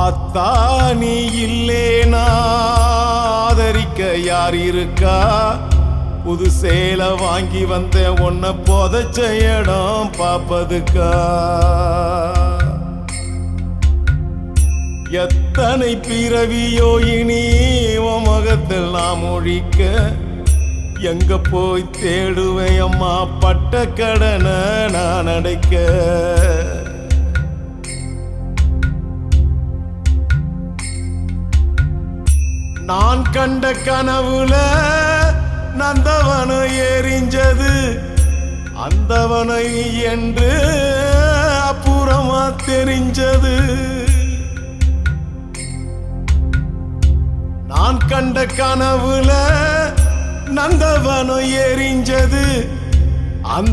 ஆத்தா நீ இல்லேனா ஆதரிக்க யார் இருக்கா? புது சேலை வாங்கி வந்த உன்னை புதைச்ச இடம் பாப்பதுக்கா? எத்தனை பிறவியோ இனி உன் முகத்தில் நாம் ஒழிக்க, எங்க போய் தேடுவேன் அம்மா பட்ட கடனை நான் அடைக்க? நான் கண்ட கனவுல நந்தவனை எரிஞ்சது அந்தவனை என்று அப்புறமா தெரிஞ்சது. நான் கண்ட கனவுல நந்தவனை எரிஞ்சது அந்த